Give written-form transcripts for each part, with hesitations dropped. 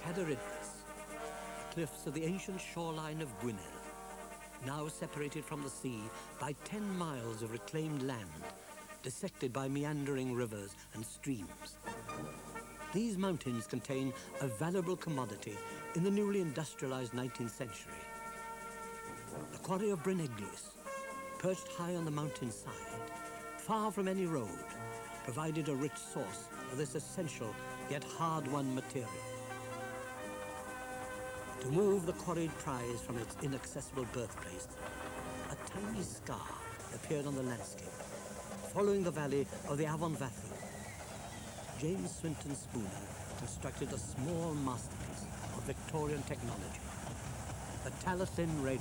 Talyllyn, the cliffs of the ancient shoreline of Gwynedd, now separated from the sea by 10 miles of reclaimed land, dissected by meandering rivers and streams. These mountains contain a valuable commodity in the newly industrialized 19th century. The quarry of Bryn Eglwys, perched high on the mountainside, far from any road, provided a rich source of this essential yet hard-won material. To move the quarried prize from its inaccessible birthplace, a tiny scar appeared on the landscape, following the valley of the Avon Vathu. James Swinton Spooner constructed a small masterpiece of Victorian technology, the Talyllyn Railway.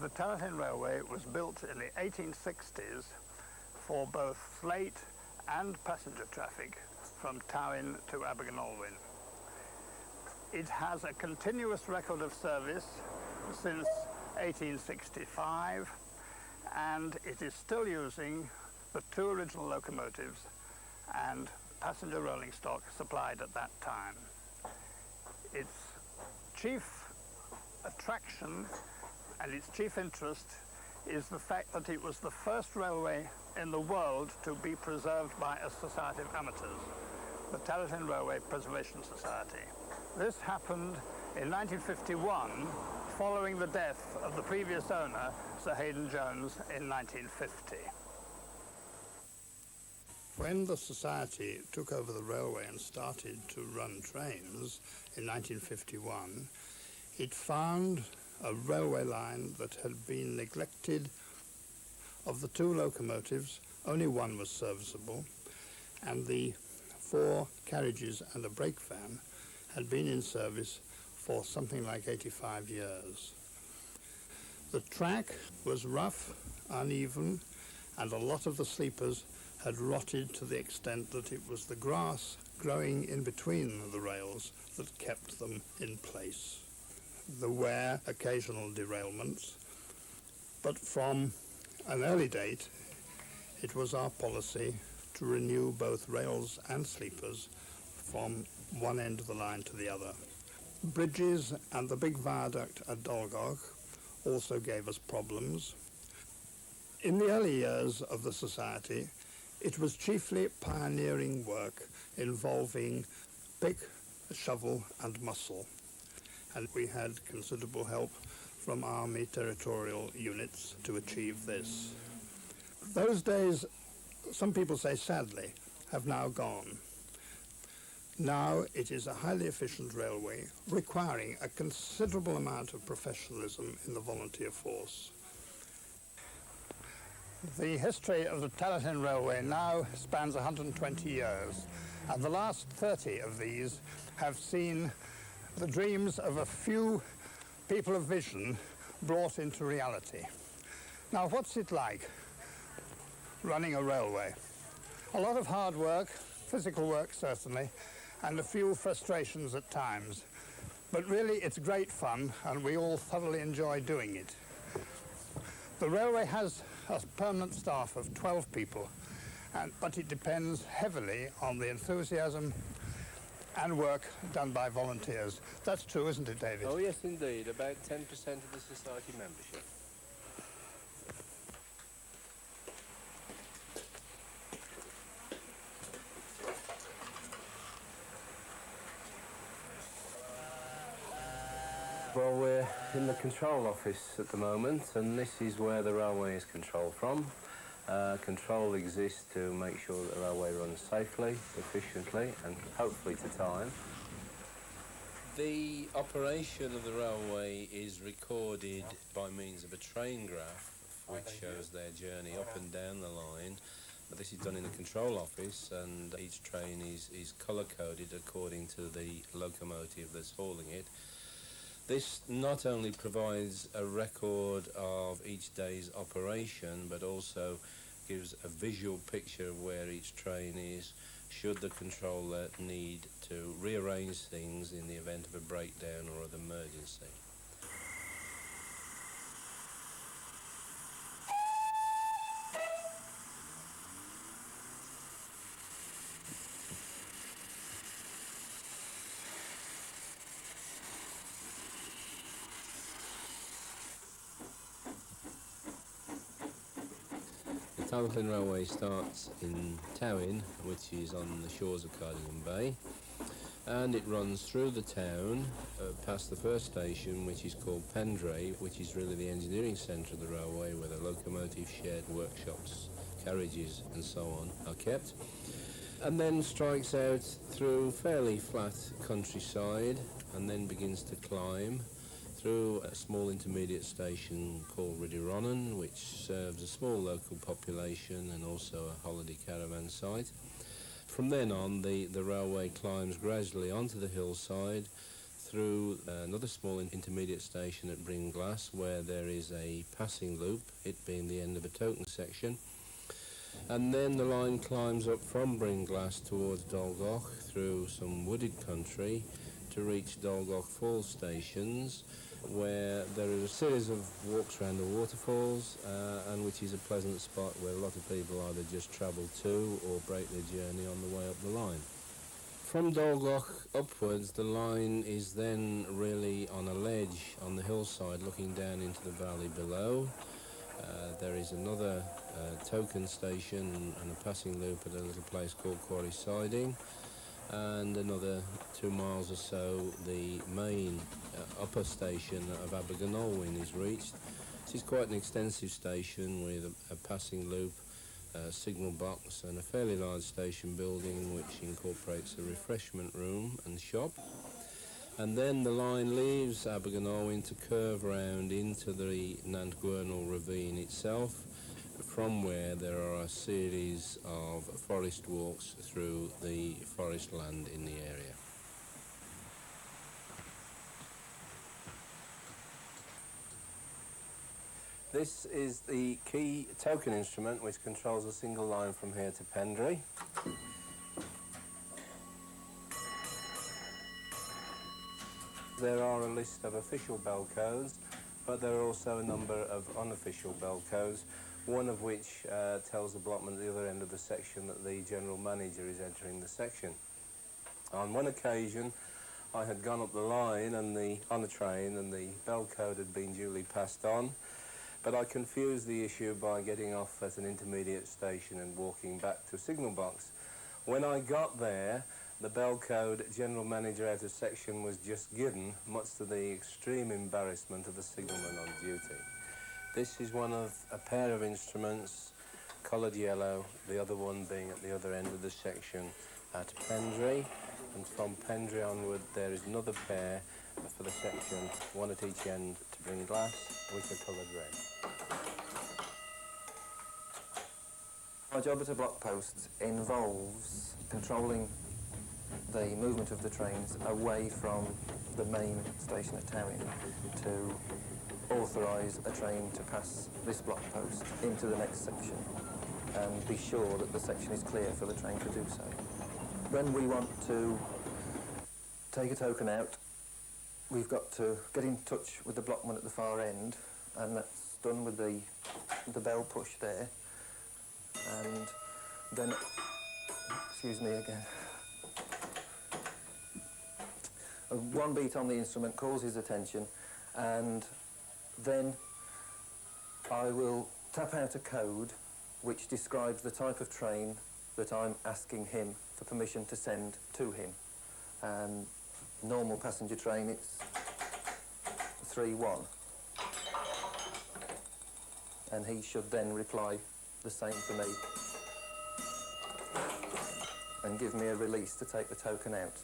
The Talyllyn Railway was built in the 1860s for both freight and passenger traffic from Tallyn to Abergynolwyn. It has a continuous record of service since 1865, and it is still using the 2 original locomotives and passenger rolling stock supplied at that time. Its chief attraction and its chief interest is the fact that it was the first railway in the world to be preserved by a society of amateurs, the Talyllyn Railway Preservation Society. This happened in 1951, following the death of the previous owner, Sir Haydn Jones, in 1950. When the Society took over the railway and started to run trains in 1951, it found a railway line that had been neglected. Of the 2 locomotives, only one was serviceable, and the 4 carriages and a brake van had been in service for something like 85 years. The track was rough, uneven, and a lot of the sleepers had rotted to the extent that it was the grass growing in between the rails that kept them in place. There were occasional derailments, but from an early date, it was our policy to renew both rails and sleepers from one end of the line to the other. Bridges and the big viaduct at Dolgog also gave us problems. In the early years of the Society, it was chiefly pioneering work involving pick, shovel and muscle, and we had considerable help from Army territorial units to achieve this. Those days, some people say sadly, have now gone. Now it is a highly efficient railway requiring a considerable amount of professionalism in the volunteer force. The history of the Talyllyn Railway now spans 120 years, and the last 30 of these have seen the dreams of a few people of vision brought into reality. Now, what's it like running a railway? A lot of hard work, physical work certainly, and a few frustrations at times. But really it's great fun, and we all thoroughly enjoy doing it. The railway has a permanent staff of 12 people, but it depends heavily on the enthusiasm and work done by volunteers. That's true, isn't it, David? Oh, yes, indeed. About 10% of the society membership. Well, we're in the control office at the moment, and this is where the railway is controlled from. Control exists to make sure that the railway runs safely, efficiently, and hopefully to time. The operation of the railway is recorded by means of a train graph, which shows their journey up and down the line. This is done in the control office, and each train is colour-coded according to the locomotive that's hauling it. This not only provides a record of each day's operation, but also gives a visual picture of where each train is, should the controller need to rearrange things in the event of a breakdown or other emergency. The Talyllyn Railway starts in Tallyn, which is on the shores of Cardigan Bay, and it runs through the town past the first station, which is called Pendray, which is really the engineering centre of the railway, where the locomotive shed, workshops, carriages and so on are kept, and then strikes out through fairly flat countryside and then begins to climb through a small intermediate station called renown, which serves a small local population and also a holiday caravan site. From then on, the railway climbs gradually onto the hillside through another small intermediate station at Bringlass, where there is a passing loop, it being the end of a token section. And then the line climbs up from Bringlass towards Dolgoch through some wooded country to reach Dolgoch Falls stations, where there is a series of walks around the waterfalls, and which is a pleasant spot where a lot of people either just travel to or break their journey on the way up the line. From Dolgoch upwards, the line is then really on a ledge on the hillside looking down into the valley below. There is another token station and a passing loop at a little place called Quarries Siding, and another 2 miles or so the main upper station of Abergynolwyn is reached. This is quite an extensive station with a passing loop, signal box and a fairly large station building which incorporates a refreshment room and shop. And then the line leaves Abergynolwyn to curve round into the Nantgwernal ravine itself, from where there are a series of forest walks through the forest land in the area. This is the key token instrument which controls a single line from here to Pendray. There are a list of official bell codes, but there are also a number of unofficial bell codes, one of which tells the blockman at the other end of the section that the general manager is entering the section. On one occasion, I had gone up the line on the train, and the bell code had been duly passed on, but I confused the issue by getting off at an intermediate station and walking back to a signal box. When I got there, the bell code general manager out of section was just given, much to the extreme embarrassment of the signalman on duty. This is one of a pair of instruments, coloured yellow, the other one being at the other end of the section at Pendray, and from Pendray onward there is another pair for the section, one at each end to Bringlass, which are coloured red. My job at a block post involves controlling the movement of the trains away from the main station at Tallyn to authorise a train to pass this block post into the next section and be sure that the section is clear for the train to do so. When we want to take a token out, we've got to get in touch with the blockman at the far end, and that's done with the bell push there. And then, excuse me again, one beat on the instrument calls his attention, and then I will tap out a code which describes the type of train that I'm asking him for permission to send to him. And normal passenger train, it's 3-1. And he should then reply the same for me and give me a release to take the token out.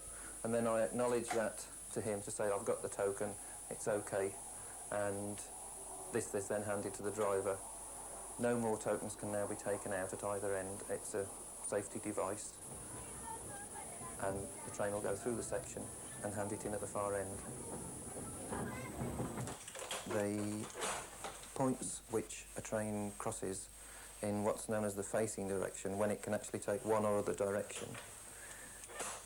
And then I acknowledge that to him to say I've got the token, it's okay, and this is then handed to the driver No more tokens can now be taken out at either end. It's a safety device, and the train will go through the section and hand it in at the far end. The points which a train crosses in what's known as the facing direction, when it can actually take one or other direction,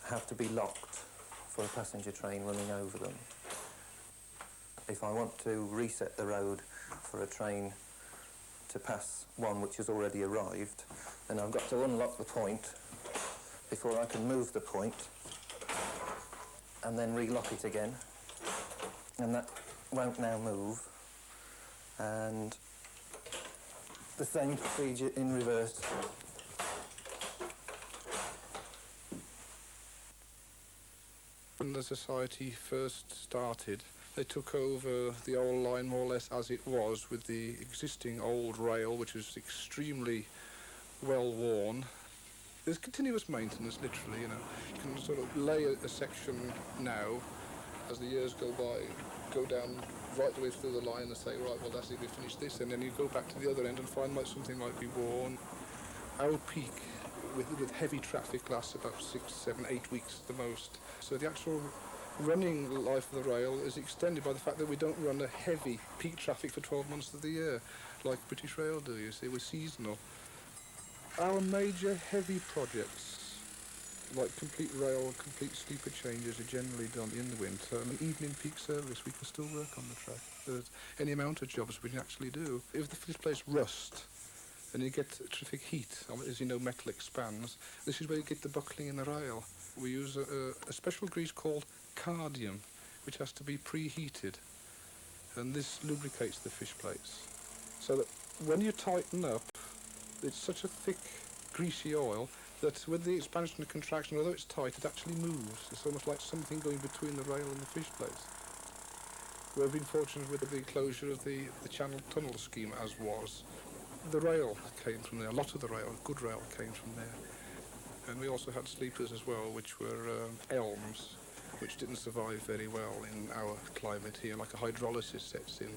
have to be locked for a passenger train running over them. If I want to reset the road for a train to pass one which has already arrived, then I've got to unlock the point before I can move the point and then relock it again, and that won't now move, and the same procedure in reverse. When the society first started, they took over the old line more or less as it was, with the existing old rail, which was extremely well worn. There's continuous maintenance, literally, you know. You can sort of lay a section now, as the years go by, go down right the way through the line and say, right, well, that's it, we finished this, and then you go back to the other end and find something might be worn. Our peak with heavy traffic lasts about 6, 7, 8 weeks at the most. So the actual running life of the rail is extended by the fact that we don't run a heavy peak traffic for 12 months of the year, like British Rail do, you see, we're seasonal. Our major heavy projects, like complete rail, complete sleeper changes, are generally done in the winter, and an evening peak service, we can still work on the track. There's any amount of jobs we can actually do. If this place rusts, and you get terrific heat, as you know, metal expands, this is where you get the buckling in the rail. We use a special grease called cardium, which has to be preheated, and this lubricates the fish plates, so that when you tighten up, it's such a thick, greasy oil that with the expansion and contraction, although it's tight, it actually moves. It's almost like something going between the rail and the fish plates. We've been fortunate with the closure of the Channel Tunnel scheme, as was. The rail came from there, a lot of the rail, good rail came from there. And we also had sleepers as well, which were elms, which didn't survive very well in our climate here, like a hydrolysis sets in.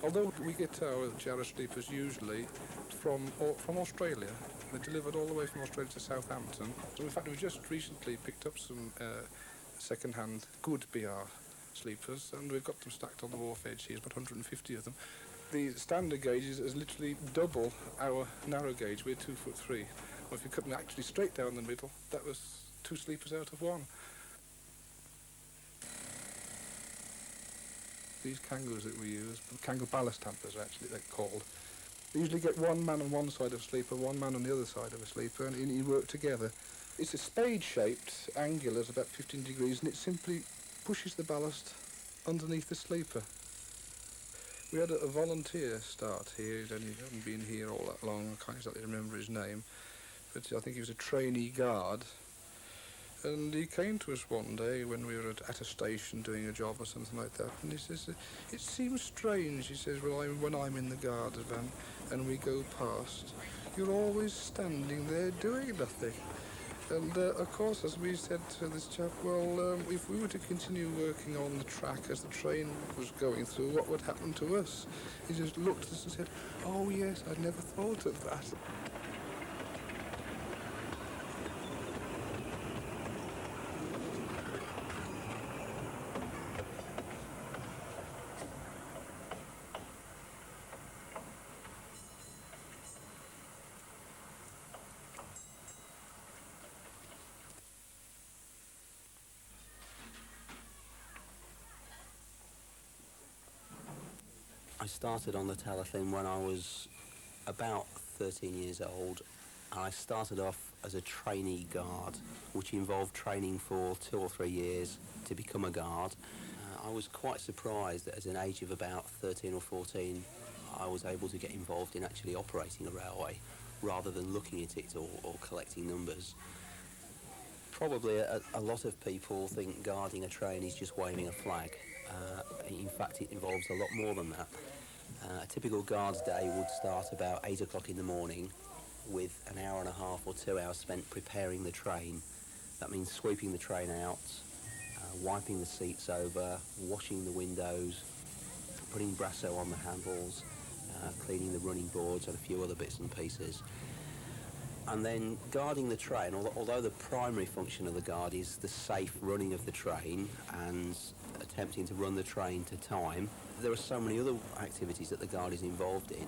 Although we get our Jarrah sleepers usually from Australia, they're delivered all the way from Australia to Southampton. So in fact, we just recently picked up some second-hand good BR sleepers, and we've got them stacked on the wharf edge here, about 150 of them. The standard gauge is literally double our narrow gauge. We're 2'3". Well, if you cut them actually straight down the middle, that was 2 sleepers out of 1. These kangaroos that we use, kangaroo ballast hampers actually they're called. They usually get one man on one side of a sleeper, one man on the other side of a sleeper, and you work together. It's a spade-shaped, angular, it's about 15 degrees, and it simply pushes the ballast underneath the sleeper. We had a volunteer start here. He hadn't been here all that long. I can't exactly remember his name, but I think he was a trainee guard. And he came to us one day when we were at a station doing a job or something like that, and he says, it seems strange, he says, well, when I'm in the guard van and we go past, you're always standing there doing nothing. And of course, as we said to this chap, well, if we were to continue working on the track as the train was going through, what would happen to us? He just looked at us and said, oh yes, I'd never thought of that. I started on the Talyllyn when I was about 13 years old, and I started off as a trainee guard, which involved training for 2 or 3 years to become a guard. I was quite surprised that at an age of about 13 or 14, I was able to get involved in actually operating a railway rather than looking at it or collecting numbers. Probably a lot of people think guarding a train is just waving a flag. In fact, it involves a lot more than that. A typical guard's day would start about 8 o'clock in the morning with an hour and a half or 2 hours spent preparing the train. That means sweeping the train out, wiping the seats over, washing the windows, putting brasso on the handles, cleaning the running boards and a few other bits and pieces. And then guarding the train, although the primary function of the guard is the safe running of the train and attempting to run the train to time, there are so many other activities that the guard is involved in.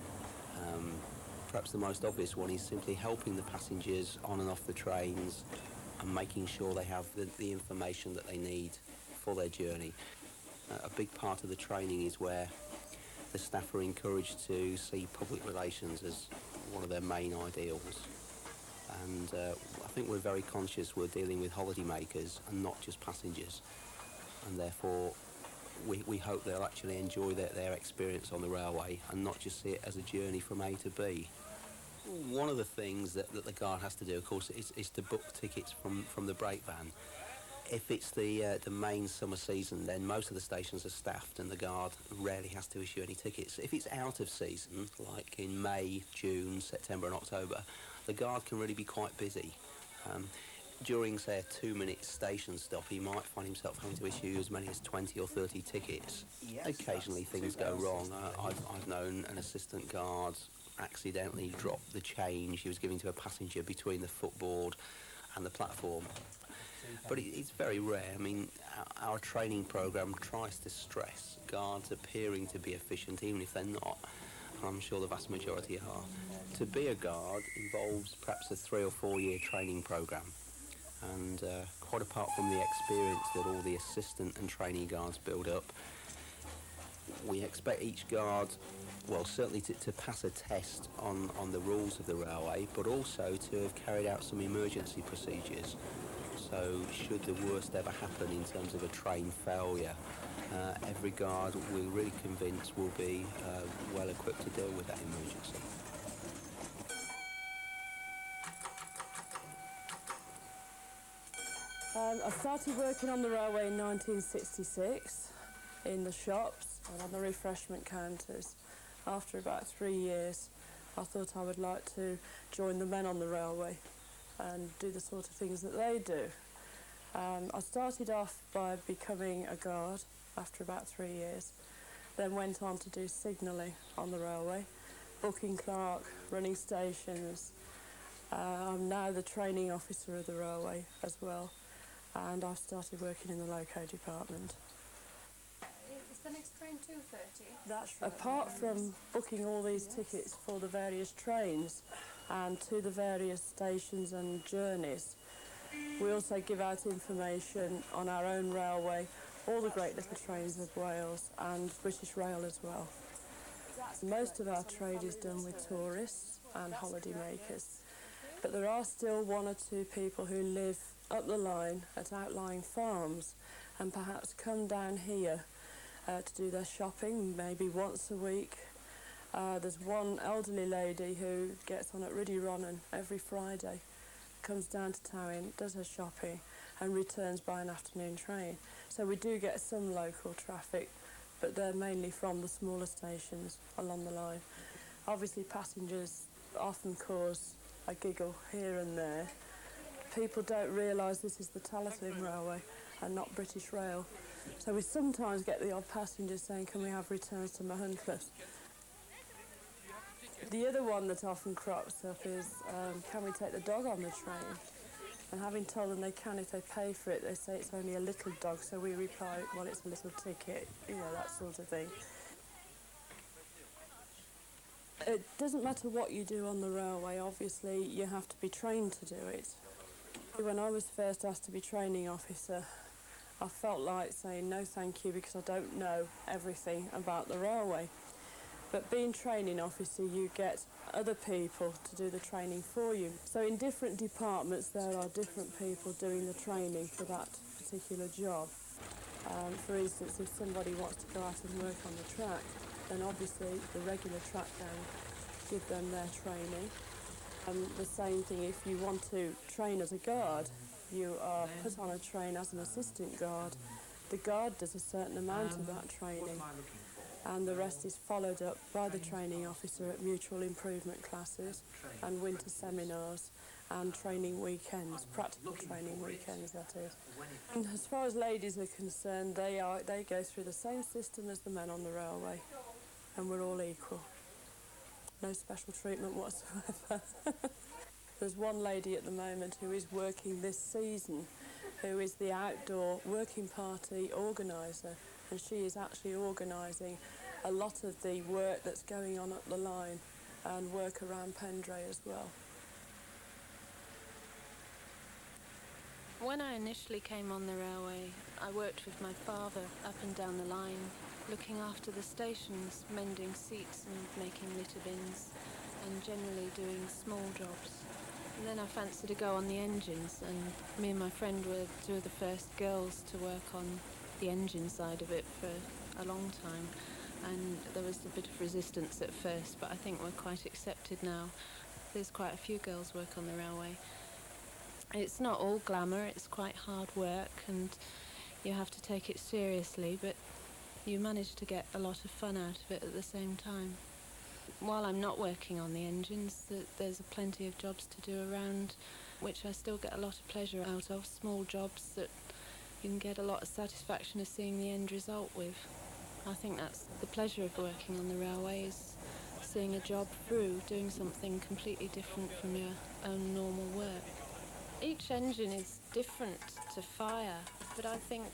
Perhaps the most obvious one is simply helping the passengers on and off the trains and making sure they have the information that they need for their journey. A big part of the training is where the staff are encouraged to see public relations as one of their main ideals. And I think we're very conscious we're dealing with holidaymakers and not just passengers. And therefore, we hope they'll actually enjoy their experience on the railway and not just see it as a journey from A to B. One of the things that the guard has to do, of course, is to book tickets from the break van. If it's the main summer season, then most of the stations are staffed and the guard rarely has to issue any tickets. If it's out of season, like in May, June, September and October, the guard can really be quite busy. During, say, a 2-minute station stop, he might find himself having to issue as many as 20 or 30 tickets. Yes, occasionally things go wrong. I've known an assistant guard accidentally drop the change he was giving to a passenger between the footboard and the platform. But it's very rare. I mean, our training programme tries to stress guards appearing to be efficient, even if they're not. And I'm sure the vast majority are. To be a guard involves perhaps a 3 or 4 year training programme. And quite apart from the experience that all the assistant and trainee guards build up, we expect each guard, well, certainly to pass a test on the rules of the railway, but also to have carried out some emergency procedures. So should the worst ever happen in terms of a train failure, every guard, we're really convinced, will be well equipped to deal with that emergency. I started working on the railway in 1966 in the shops and on the refreshment counters. After about 3 years, I thought I would like to join the men on the railway and do the sort of things that they do. I started off by becoming a guard after about 3 years, then went on to do signalling on the railway, booking clerk, running stations. I'm now the training officer of the railway as well, and I've started working in the loco department. Is the next train 2:30? That's right. Apart from booking all these tickets for the various trains and to the various stations and journeys, we also give out information on our own railway, all the great little trains of Wales and British Rail as well. Most of our trade is done with tourists and holidaymakers, but there are still 1 or 2 people who live up the line at outlying farms and perhaps come down here to do their shopping maybe once a week. There's one elderly lady who gets on at Riddy Ronan every Friday, comes down to Tallyn, does her shopping and returns by an afternoon train. So we do get some local traffic, but they're mainly from the smaller stations along the line. Obviously passengers often cause a giggle here and there. People don't realise this is the Talyllyn Railway and not British Rail. So we sometimes get the odd passenger saying, can we have returns to Mahuntless? The other one that often crops up is, can we take the dog on the train? And having told them they can if they pay for it, they say it's only a little dog, so we reply, well, it's a little ticket, you know, that sort of thing. It doesn't matter what you do on the railway, obviously you have to be trained to do it. When I was first asked to be training officer, I felt like saying no thank you because I don't know everything about the railway. But being training officer, you get other people to do the training for you. So in different departments there are different people doing the training for that particular job. For instance, if somebody wants to go out and work on the track, then obviously the regular track gang give them their training. The same thing if you want to train as a guard, you are put on a train as an assistant guard. The guard does a certain amount of that training, and the rest is followed up by the training officer at mutual improvement classes and winter seminars and training weekends, practical training weekends, that is. And as far as ladies are concerned, they go through the same system as the men on the railway, and we're all equal. No special treatment whatsoever. There's one lady at the moment who is working this season, who is the outdoor working party organiser, and she is actually organising a lot of the work that's going on up the line and work around Pendray as well. When I initially came on the railway, I worked with my father up and down the line, looking after the stations, mending seats and making litter bins, and generally doing small jobs. And then I fancied to go on the engines, and me and my friend were two of the first girls to work on the engine side of it for a long time. And there was a bit of resistance at first, but I think we're quite accepted now. There's quite a few girls work on the railway. It's not all glamour, it's quite hard work, and you have to take it seriously, but you manage to get a lot of fun out of it at the same time. While I'm not working on the engines, there's plenty of jobs to do around, which I still get a lot of pleasure out of, small jobs that you can get a lot of satisfaction of seeing the end result with. I think that's the pleasure of working on the railway, is seeing a job through, doing something completely different from your own normal work. Each engine is different to fire, but I think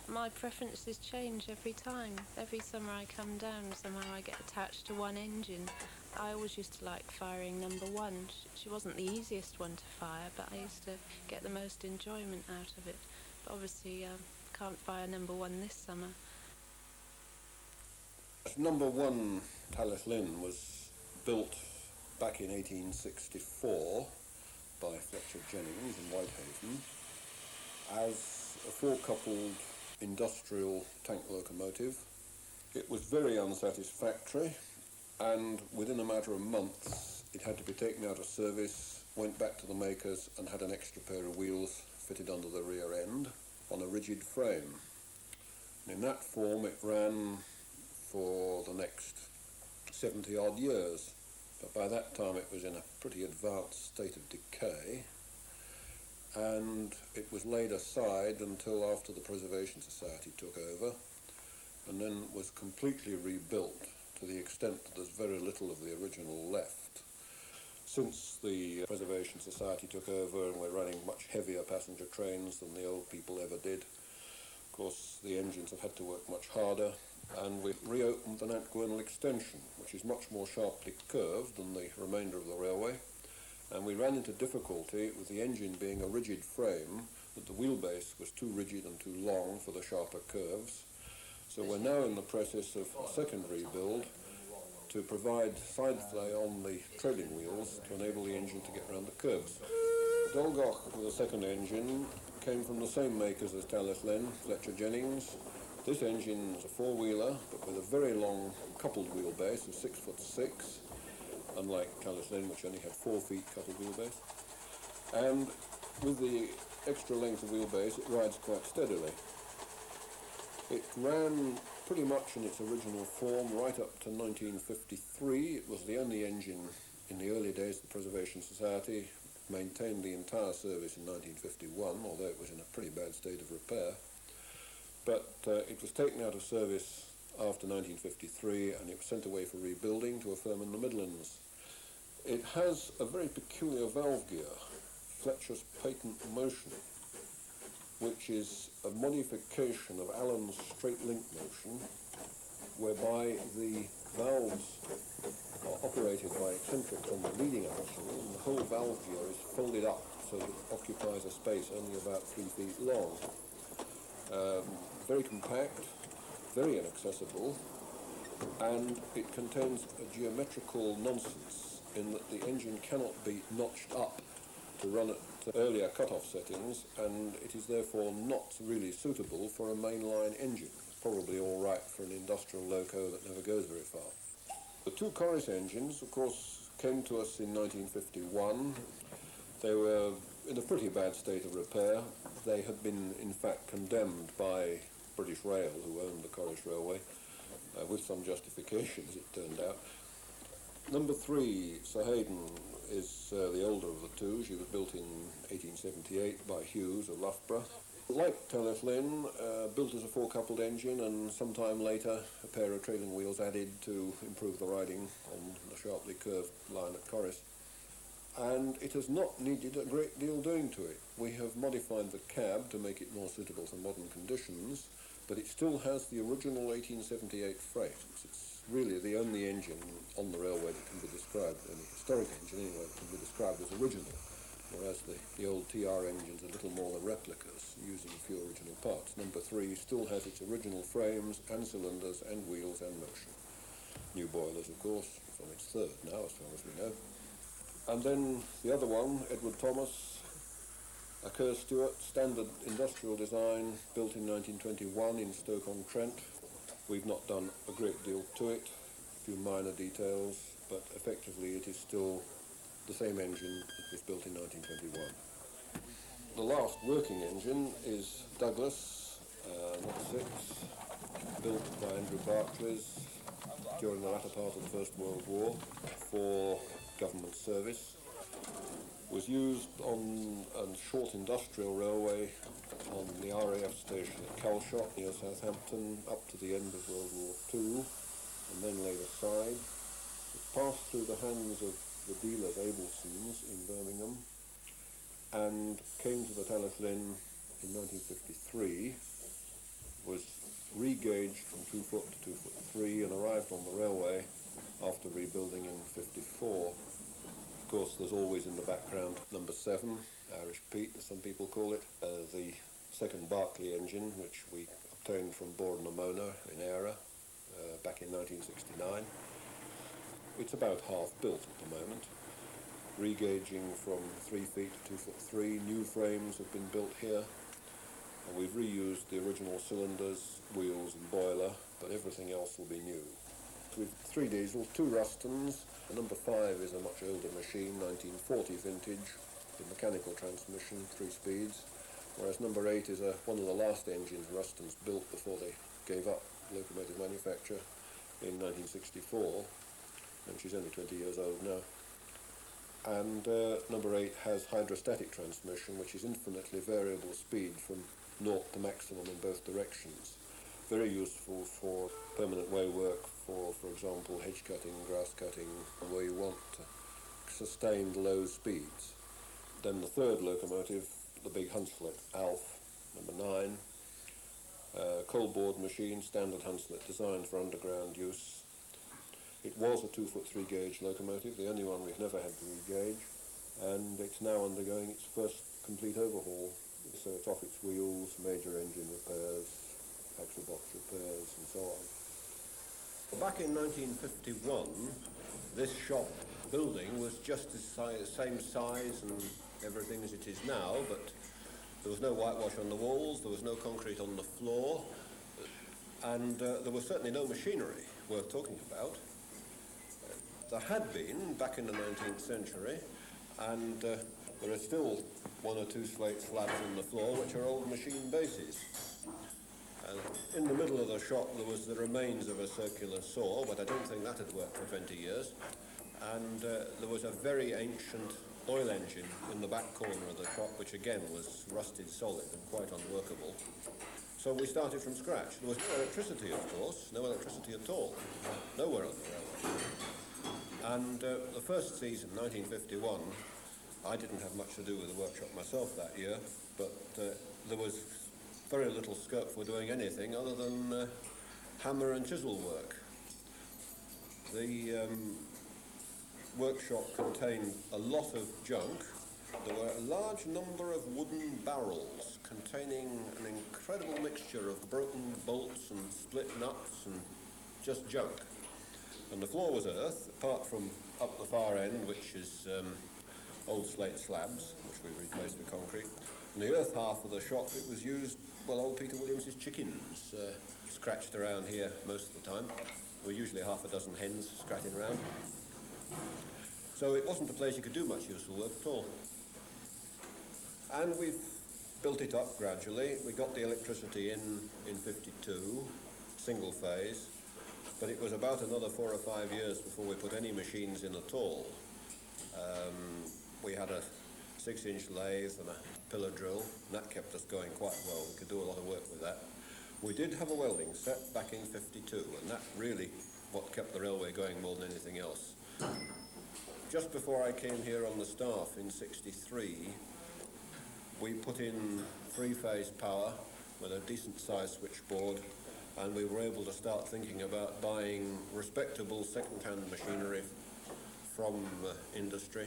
my preferences change every time. Every summer I come down, somehow I get attached to one engine. I always used to like firing number one. She wasn't the easiest one to fire, but I used to get the most enjoyment out of it. But obviously, can't fire number one this summer. Number one Talyllyn was built back in 1864 by Fletcher Jennings in Whitehaven as a four-coupled industrial tank locomotive. It was very unsatisfactory, and within a matter of months it had to be taken out of service, went back to the makers and had an extra pair of wheels fitted under the rear end on a rigid frame. And in that form it ran for the next 70 odd years, but by that time it was in a pretty advanced state of decay, and it was laid aside until after the Preservation Society took over, and then was completely rebuilt to the extent that there's very little of the original left. Since the Preservation Society took over and we're running much heavier passenger trains than the old people ever did, of course the engines have had to work much harder, and we've reopened the Nantgwernal extension, which is much more sharply curved than the remainder of the railway, and we ran into difficulty with the engine being a rigid frame, that the wheelbase was too rigid and too long for the sharper curves. So we're now in the process of a second rebuild to provide side flay on the trailing wheels to enable the engine to get around the curves. Dolgoch with a second engine came from the same makers as Talyllyn, Fletcher Jennings. This engine is a four-wheeler, but with a very long coupled wheelbase of 6'6", unlike Talyllyn, which only had 4 feet coupled wheelbase. And with the extra length of wheelbase, it rides quite steadily. It ran pretty much in its original form right up to 1953. It was the only engine in the early days of the Preservation Society, maintained the entire service in 1951, although it was in a pretty bad state of repair. But it was taken out of service after 1953, and it was sent away for rebuilding to a firm in the Midlands. It has a very peculiar valve gear, Fletcher's patent motion, which is a modification of Allen's straight link motion, whereby the valves are operated by eccentrics on the leading axle, and the whole valve gear is folded up so that it occupies a space only about 3 feet long. Very compact, very inaccessible, and it contains a geometrical nonsense in that the engine cannot be notched up to run at earlier cut-off settings, and it is therefore not really suitable for a mainline engine. It's probably all right for an industrial loco that never goes very far. The two Corris engines, of course, came to us in 1951. They were in a pretty bad state of repair. They had been, in fact, condemned by British Rail, who owned the Corris Railway, with some justification, as it turned out. Number 3, Sir Haydn, is the older of the two. She was built in 1878 by Hughes of Loughborough. Like Talyllyn, built as a four-coupled engine, and sometime later a pair of trailing wheels added to improve the riding on the sharply curved line at Quarries. And it has not needed a great deal doing to it. We have modified the cab to make it more suitable for modern conditions, but it still has the original 1878 frames. It's really the only engine on the railway that can be described, any historic engine anyway, that can be described as original, whereas the old TR engines are little more than replicas, using a few original parts. Number 3 still has its original frames and cylinders and wheels and motion. New boilers, of course. It's on its third now, as far as we know. And then the other one, Edward Thomas, a Kerr Stewart, standard industrial design, built in 1921 in Stoke-on-Trent. We've not done a great deal to it, a few minor details, but effectively it is still the same engine that was built in 1921. The last working engine is Douglas, number 6, built by Andrew Barclays during the latter part of the First World War for government service. Was used on a short industrial railway on the RAF station at Calshot near Southampton up to the end of World War II, and then laid aside. It passed through the hands of the dealer Abelson's in Birmingham and came to the Talyllyn in 1953, was re-gauged from 2 foot to 2 foot 3 and arrived on the railway after rebuilding in 54. Of course, there's always in the background number 7, Irish Pete, as some people call it, the second Barclay engine, which we obtained from Borden and Mona in Eire back in 1969. It's about half built at the moment, re-gauging from 3 feet to 2 foot 3. New frames have been built here, and we've reused the original cylinders, wheels and boiler, but everything else will be new. With 3 diesels, 2 Rustons. The number 5 is a much older machine, 1940 vintage, with mechanical transmission, 3 speeds, whereas number 8 is one of the last engines Rustons built before they gave up locomotive manufacture in 1964, and she's only 20 years old now. And number 8 has hydrostatic transmission, which is infinitely variable speed from 0 to maximum in both directions. Very useful for permanent way work, for example, hedge cutting, grass cutting, where you want sustained low speeds. Then the 3rd locomotive, the big Hunslet Alf, number 9, coal board machine, standard Hunslet designed for underground use. It was a 2 foot 3 gauge locomotive, the only one we've never had to re-gauge, and it's now undergoing its first complete overhaul. So it's off its wheels, major engine repairs, axle box repairs and so on. Back in 1951, this shop building was just the same size and everything as it is now, but there was no whitewash on the walls, there was no concrete on the floor, and there was certainly no machinery worth talking about. There had been back in the 19th century, and there are still 1 or 2 slate slabs on the floor which are old machine bases. In the middle of the shop there was the remains of a circular saw, but I don't think that had worked for 20 years. And there was a very ancient oil engine in the back corner of the shop, which again was rusted solid and quite unworkable. So we started from scratch. There was no electricity, of course, no electricity at all, nowhere on the railway. And the first season, 1951, I didn't have much to do with the workshop myself that year, but there was very little scope for doing anything other than hammer and chisel work. The workshop contained a lot of junk. There were a large number of wooden barrels containing an incredible mixture of broken bolts and split nuts and just junk. And the floor was earth, apart from up the far end, which is old slate slabs, which we replaced with concrete. In the earth half of the shop, it was used, well, old Peter Williams's chickens, scratched around here most of the time. There were usually half a dozen hens scratching around. So it wasn't a place you could do much useful work at all. And we've built it up gradually. We got the electricity in 52, single phase, but it was about another 4 or 5 years before we put any machines in at all. We had a 6-inch lathe and a pillar drill, and that kept us going quite well. We could do a lot of work with that. We did have a welding set back in '52, and that really what kept the railway going more than anything else. Just before I came here on the staff in '63, we put in three-phase power with a decent-sized switchboard, and we were able to start thinking about buying respectable second-hand machinery from industry,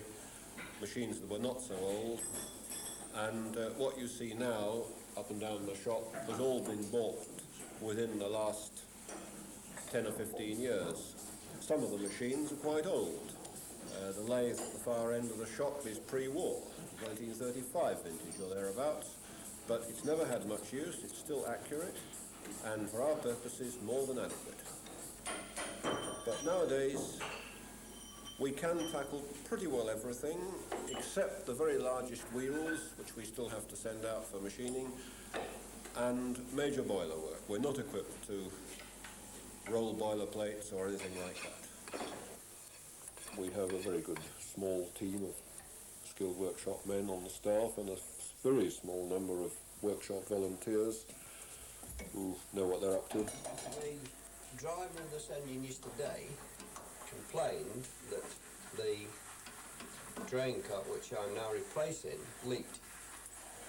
machines that were not so old. And what you see now up and down the shop has all been bought within the last 10 or 15 years. Some of the machines are quite old. The lathe at the far end of the shop is pre-war, 1935 vintage or thereabouts, but it's never had much use. It's still accurate, and for our purposes more than adequate. But nowadays we can tackle pretty well everything except the very largest wheels, which we still have to send out for machining, and major boiler work. We're not equipped to roll boiler plates or anything like that. We have a very good small team of skilled workshop men on the staff and a very small number of workshop volunteers who know what they're up to. The driver of this engine yesterday complained that the drain cut, which I'm now replacing, leaked.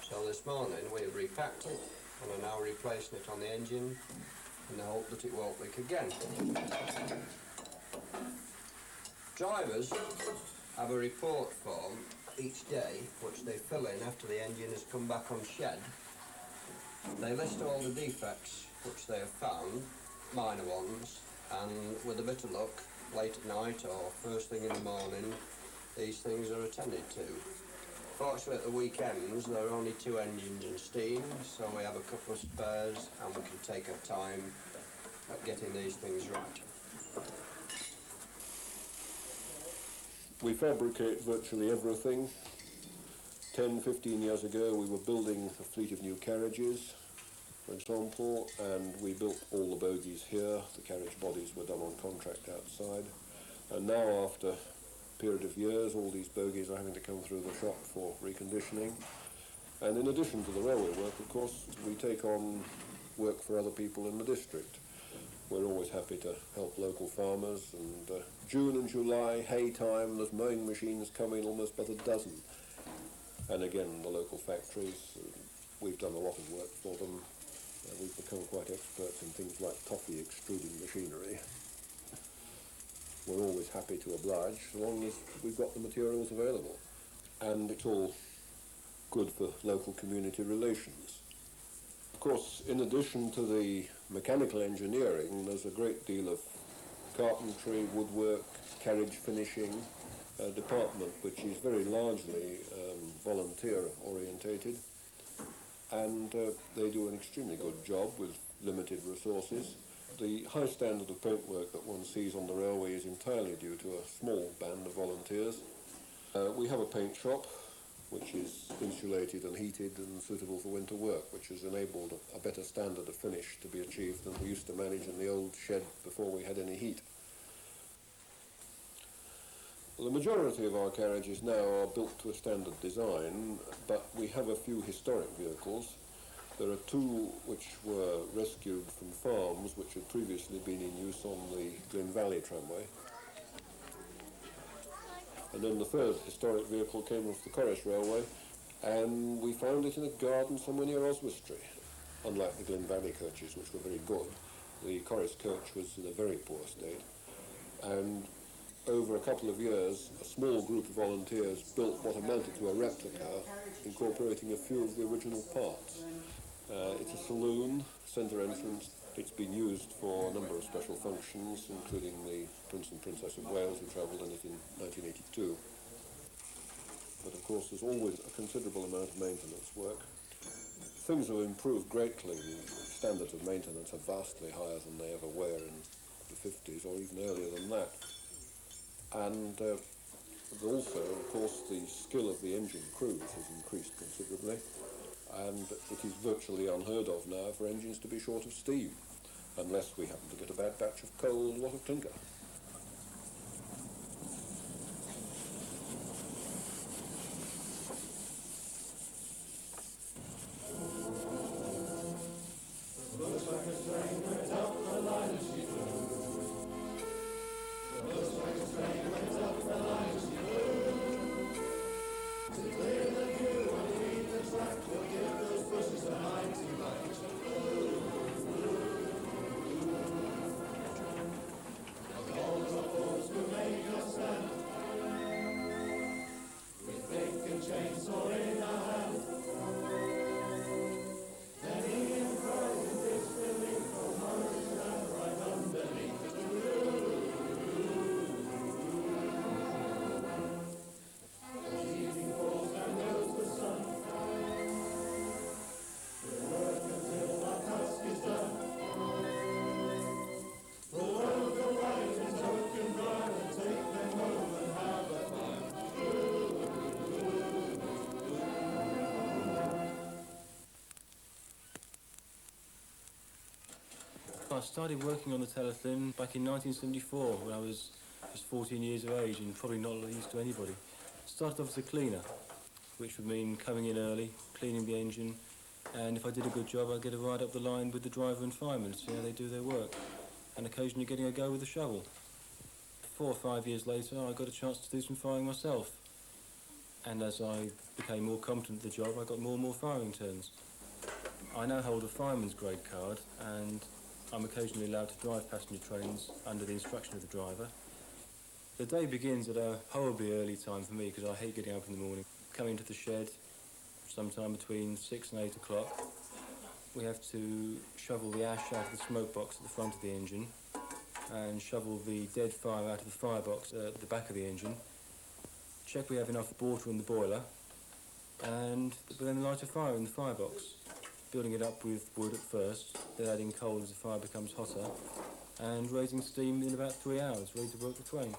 So this morning we repacked it and are now replacing it on the engine in the hope that it won't leak again. Drivers have a report form each day which they fill in after the engine has come back on shed. They list all the defects which they have found, minor ones, and with a bit of luck, late at night or first thing in the morning, these things are attended to. Fortunately at the weekends there are only 2 engines and steam, so we have a couple of spares and we can take our time at getting these things right. We fabricate virtually everything. 10, 15 years ago we were building a fleet of new carriages, for example, and we built all the bogies here. The carriage bodies were done on contract outside. And now, after a period of years, all these bogies are having to come through the shop for reconditioning. And in addition to the railway work, of course, we take on work for other people in the district. We're always happy to help local farmers, and June and July, hay time, there's mowing machines coming almost by the dozen. And again, the local factories, we've done a lot of work for them. We've become quite experts in things like toffee extruding machinery. We're always happy to oblige, as long as we've got the materials available. And it's all good for local community relations. Of course, in addition to the mechanical engineering, there's a great deal of carpentry, woodwork, carriage finishing department, which is very largely volunteer orientated, and they do an extremely good job with limited resources. The high standard of paintwork that one sees on the railway is entirely due to a small band of volunteers. We have a paint shop which is insulated and heated and suitable for winter work, which has enabled a better standard of finish to be achieved than we used to manage in the old shed before we had any heat. Well, the majority of our carriages now are built to a standard design, but we have a few historic vehicles. There are 2 which were rescued from farms which had previously been in use on the Glen Valley tramway. And then the 3rd historic vehicle came off the Corris Railway, and we found it in a garden somewhere near Oswestry. Unlike the Glen Valley coaches, which were very good, the Corris coach was in a very poor state. And over a couple of years, a small group of volunteers built what amounted to a replica, incorporating a few of the original parts. It's a saloon, centre entrance. It's been used for a number of special functions, including the Prince and Princess of Wales, who travelled in it in 1982. But of course, there's always a considerable amount of maintenance work. Things have improved greatly. The standards of maintenance are vastly higher than they ever were in the 50s, or even earlier than that. And also, of course, the skill of the engine crews has increased considerably. And it is virtually unheard of now for engines to be short of steam, unless we happen to get a bad batch of coal and a lot of clinker. started working on the Talyllyn back in 1974 when I was just 14 years of age and probably not used to anybody. Started off as a cleaner, which would mean coming in early, cleaning the engine, and if I did a good job I'd get a ride up the line with the driver and fireman to see how they do their work, and occasionally getting a go with the shovel. 4 or 5 years later I got a chance to do some firing myself, and as I became more competent at the job I got more and more firing turns. I now hold a fireman's grade card and I'm occasionally allowed to drive passenger trains under the instruction of the driver. The day begins at a horribly early time for me because I hate getting up in the morning. Come into the shed sometime between 6 and 8 o'clock. We have to shovel the ash out of the smoke box at the front of the engine and shovel the dead fire out of the firebox at the back of the engine. Check we have enough water in the boiler and then light a fire in the firebox. Building it up with wood at first, then adding coal as the fire becomes hotter, and raising steam in about 3 hours, ready to work the train.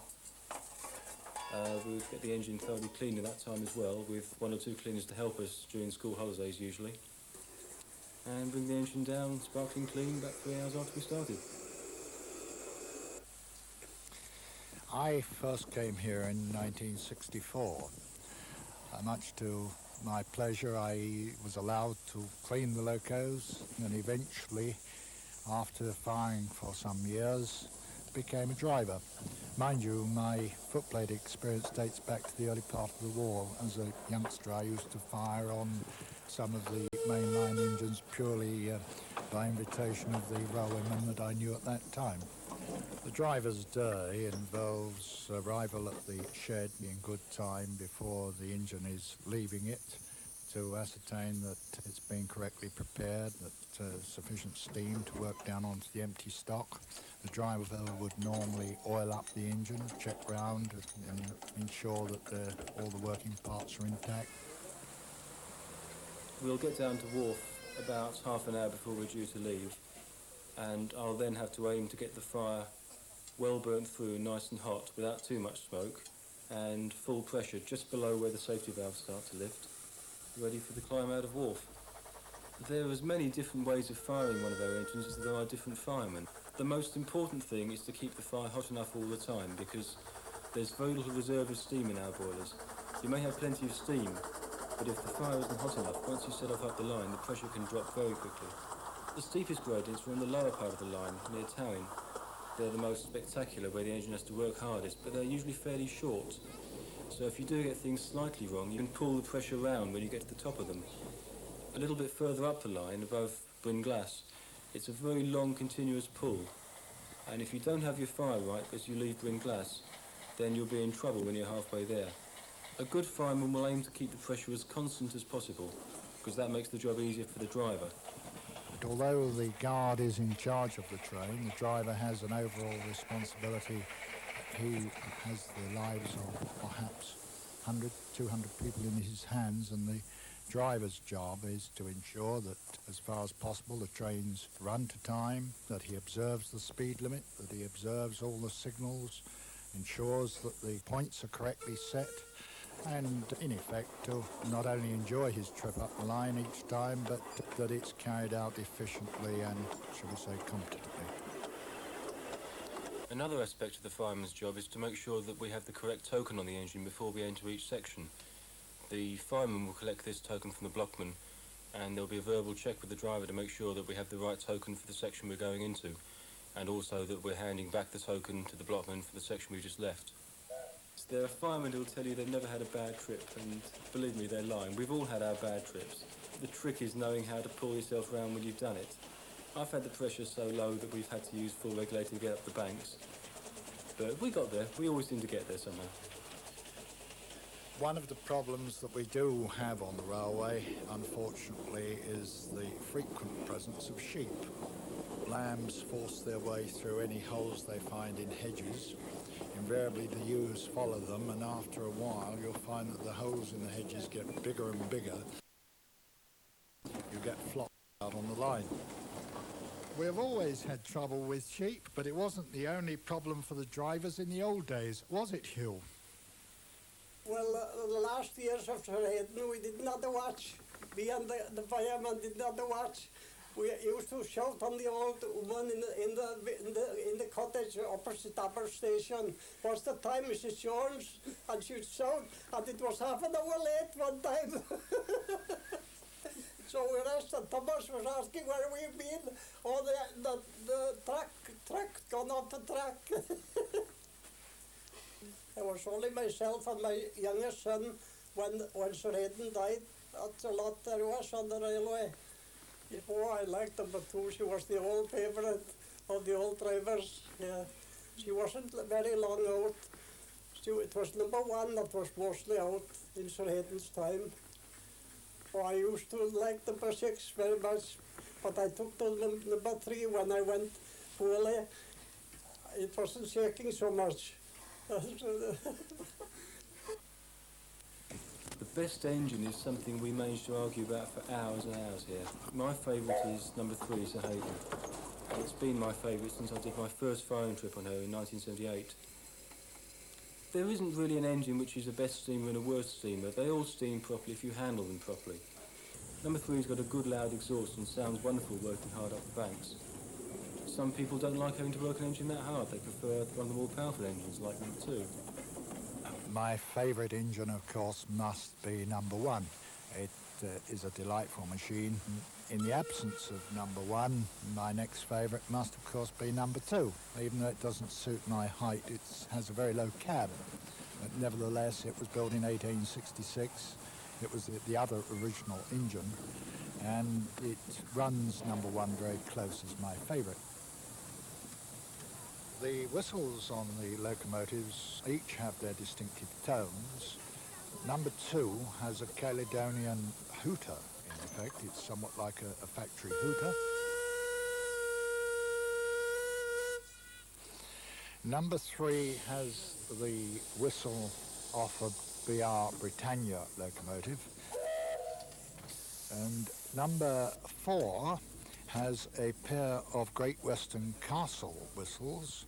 We'll get the engine thoroughly clean at that time as well, with 1 or 2 cleaners to help us during school holidays usually. And bring the engine down sparkling clean about 3 hours after we started. I first came here in 1964. Much to my pleasure, I was allowed to clean the locos and eventually, after firing for some years, became a driver. Mind you, my footplate experience dates back to the early part of the war. As a youngster, I used to fire on some of the mainline engines purely by invitation of the railwaymen that I knew at that time. The driver's day involves arrival at the shed in good time before the engine is leaving it to ascertain that it's been correctly prepared, that sufficient steam to work down onto the empty stock. The driver would normally oil up the engine, check round and ensure that all the working parts are intact. We'll get down to wharf about half an hour before we're due to leave, and I'll then have to aim to get the fire well burnt through, nice and hot, without too much smoke, and full pressure just below where the safety valves start to lift, ready for the climb out of wharf. There are as many different ways of firing one of our engines as there are different firemen. The most important thing is to keep the fire hot enough all the time, because there's very little reserve of steam in our boilers. You may have plenty of steam, but if the fire isn't hot enough, once you set off up the line, the pressure can drop very quickly. The steepest gradients are on the lower part of the line, near Tallyn. They're the most spectacular, where the engine has to work hardest, but they're usually fairly short. So if you do get things slightly wrong, you can pull the pressure round when you get to the top of them. A little bit further up the line, above Bryn Glass, it's a very long, continuous pull. And if you don't have your fire right as you leave Bryn Glass, then you'll be in trouble when you're halfway there. A good fireman will aim to keep the pressure as constant as possible, because that makes the job easier for the driver. Although the guard is in charge of the train, the driver has an overall responsibility. He has the lives of perhaps 100, 200 people in his hands, and the driver's job is to ensure that, as far as possible, the trains run to time, that he observes the speed limit, that he observes all the signals, ensures that the points are correctly set, and in effect to not only enjoy his trip up the line each time, but that it's carried out efficiently and, shall we say, competently. Another aspect of the fireman's job is to make sure that we have the correct token on the engine before we enter each section. The fireman will collect this token from the blockman, and there'll be a verbal check with the driver to make sure that we have the right token for the section we're going into, and also that we're handing back the token to the blockman for the section we just left. There are firemen who will tell you they've never had a bad trip, and believe me, they're lying. We've all had our bad trips. The trick is knowing how to pull yourself round when you've done it. I've had the pressure so low that we've had to use full regulator to get up the banks. But we got there. We always seem to get there somehow. One of the problems that we do have on the railway, unfortunately, is the frequent presence of sheep. Lambs force their way through any holes they find in hedges. Invariably the ewes follow them, and after a while you'll find that the holes in the hedges get bigger and bigger. You get flock out on the line. We've always had trouble with sheep, but it wasn't the only problem for the drivers in the old days, was it, Hugh? Well, the last years of Sir Haydn, we did not watch. We and the firemen did not watch. we used to shout on the old woman in the cottage opposite Upper Station. What's the time, Mrs. Jones? And she'd shout, and it was half an hour late one time. So we asked, and Thomas was asking where we've been. Oh, the truck gone off the track. It was only myself and my youngest son when Sir Haydn died. That's a lot there was on the railway. Oh, I liked number 2. She was the old favourite of the old drivers. Yeah. She wasn't very long out. It was number 1 that was mostly out in Sir Haydn's time. Oh, I used to like number 6 very much, but I took to number 3 when I went poorly. It wasn't shaking so much. The best engine is something we managed to argue about for hours and hours here. My favourite is number 3, Sir Haydn. And it's been my favourite since I did my first firing trip on her in 1978. There isn't really an engine which is a best steamer and a worst steamer. They all steam properly if you handle them properly. Number 3's got a good loud exhaust and sounds wonderful working hard up the banks. Some people don't like having to work an engine that hard. They prefer one of the more powerful engines like number 2. My favourite engine, of course, must be number 1. It is a delightful machine. In the absence of number 1, my next favourite must, of course, be number 2. Even though it doesn't suit my height, it has a very low cab. But nevertheless, it was built in 1866. It was the other original engine, and it runs number 1 very close as my favourite. The whistles on the locomotives each have their distinctive tones. Number 2 has a Caledonian hooter, in effect. It's somewhat like a factory hooter. Number 3 has the whistle off a BR Britannia locomotive. And number 4 has a pair of Great Western Castle whistles.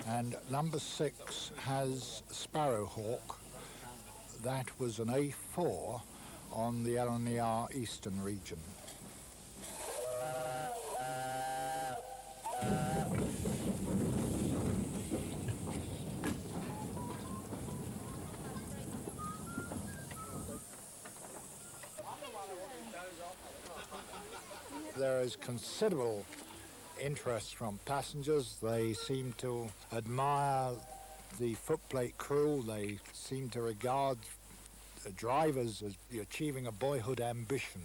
And number 6 has Sparrowhawk. That was an A4 on the LNER Eastern region. There is considerable interest from passengers. They seem to admire the footplate crew. They seem to regard drivers as achieving a boyhood ambition.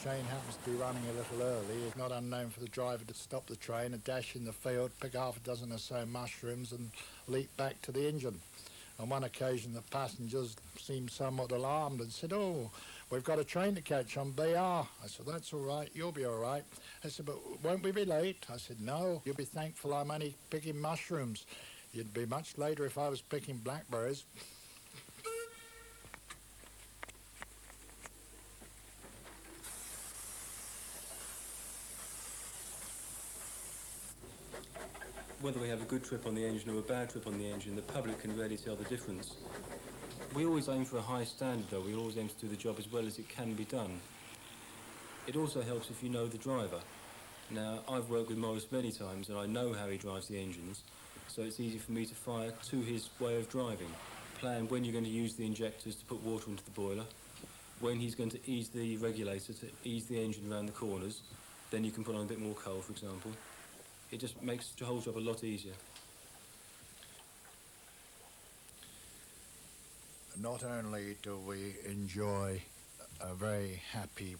The train happens to be running a little early. It's not unknown for the driver to stop the train and dash in the field, pick half a dozen or so mushrooms and leap back to the engine. On one occasion the passengers seemed somewhat alarmed and said, "Oh, we've got a train to catch on BR." I said, "That's all right, you'll be all right." They said, "But won't we be late?" I said, "No, you'll be thankful I'm only picking mushrooms. You'd be much later if I was picking blackberries." Whether we have a good trip on the engine or a bad trip on the engine, the public can rarely tell the difference. We always aim for a high standard though. We always aim to do the job as well as it can be done. It also helps if you know the driver. Now, I've worked with Morris many times and I know how he drives the engines, so it's easy for me to fire to his way of driving. Plan when you're going to use the injectors to put water into the boiler, when he's going to ease the regulator to ease the engine around the corners, then you can put on a bit more coal, for example. It just makes the whole job a lot easier. Not only do we enjoy a very happy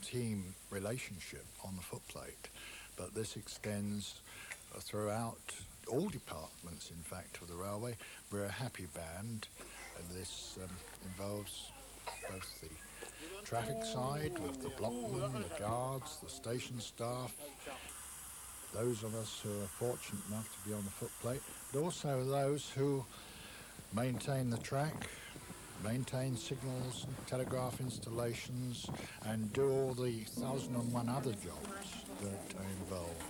team relationship on the footplate, but this extends throughout all departments, in fact, of the railway. We're a happy band, and this involves both the traffic side with the blockmen, the guards, the station staff. those of us who are fortunate enough to be on the footplate, but also those who maintain the track, maintain signals, telegraph installations, and do all the 1,001 other jobs that are involved.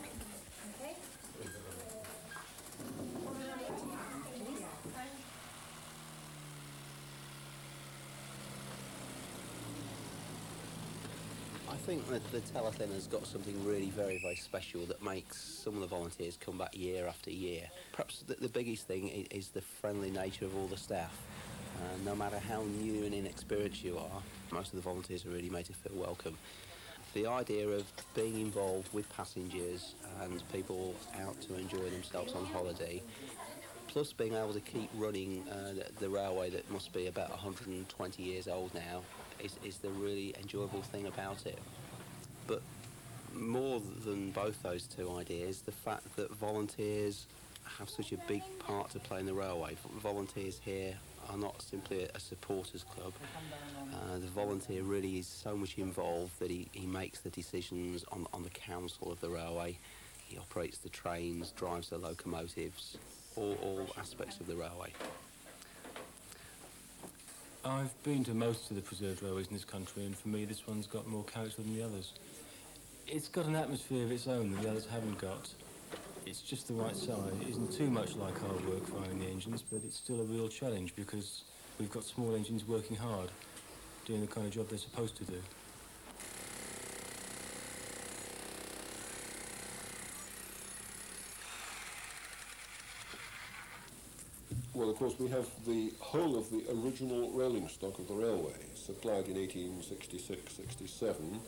I think that the Talyllyn has got something really very, very special that makes some of the volunteers come back year after year. Perhaps the biggest thing is the friendly nature of all the staff. No matter how new and inexperienced you are, most of the volunteers are really made to feel welcome. The idea of being involved with passengers and people out to enjoy themselves on holiday, plus being able to keep running the railway that must be about 120 years old now, is the really enjoyable thing about it. But more than both those two ideas, the fact that volunteers have such a big part to play in the railway. Volunteers here are not simply a supporters club. The volunteer really is so much involved that he makes the decisions on the council of the railway. He operates the trains, drives the locomotives, all aspects of the railway. I've been to most of the preserved railways in this country, and for me this one's got more character than the others. It's got an atmosphere of its own that the others haven't got. It's just the right size. It isn't too much like hard work firing the engines, but it's still a real challenge because we've got small engines working hard, doing the kind of job they're supposed to do. Well, of course, we have the whole of the original rolling stock of the railway, supplied in 1866-67,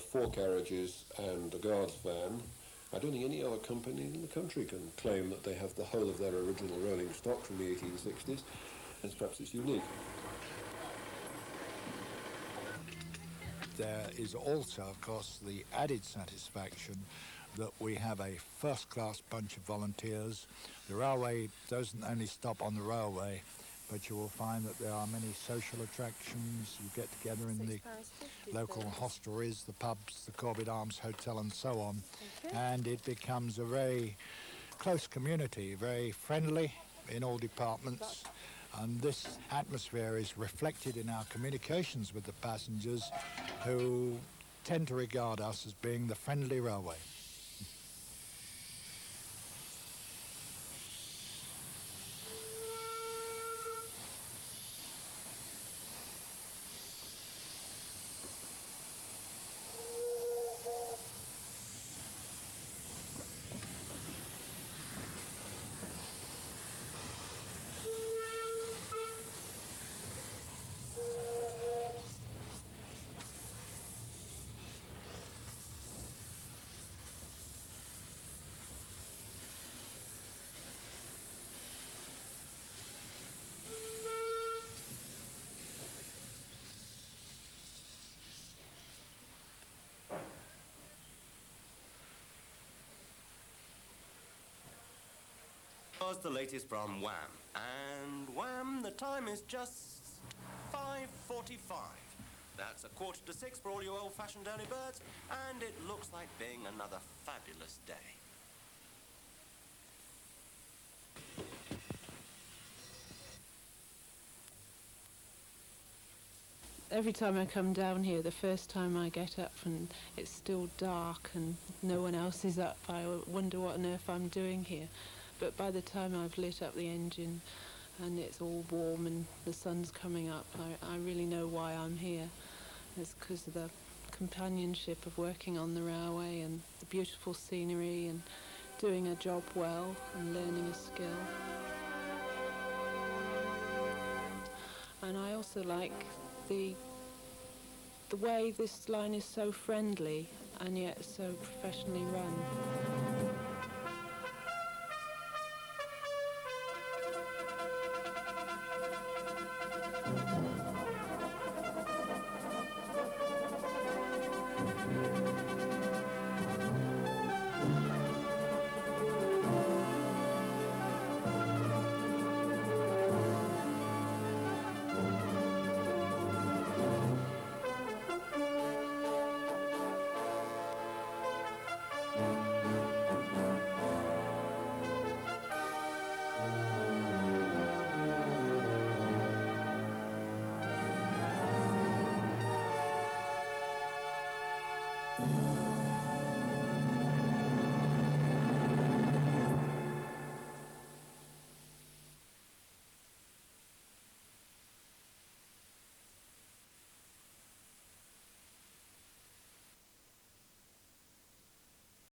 4 carriages and a guard's van. I don't think any other company in the country can claim that they have the whole of their original rolling stock from the 1860s, and perhaps it's unique. There is also, of course, the added satisfaction that we have a first-class bunch of volunteers. The railway doesn't only stop on the railway, but you will find that there are many social attractions. You get together in the local hostelries, the pubs, the Corbett Arms Hotel and so on, and it becomes a very close community, very friendly in all departments, and this atmosphere is reflected in our communications with the passengers, who tend to regard us as being the friendly railway. Was the latest from Wham. And Wham, the time is just 5:45. That's 5:45 for all you old-fashioned early birds, and it looks like being another fabulous day. Every time I come down here, the first time I get up and it's still dark and no one else is up, I wonder what on earth I'm doing here. But by the time I've lit up the engine and it's all warm and the sun's coming up, I really know why I'm here. It's because of the companionship of working on the railway and the beautiful scenery and doing a job well and learning a skill. And I also like the way this line is so friendly and yet so professionally run.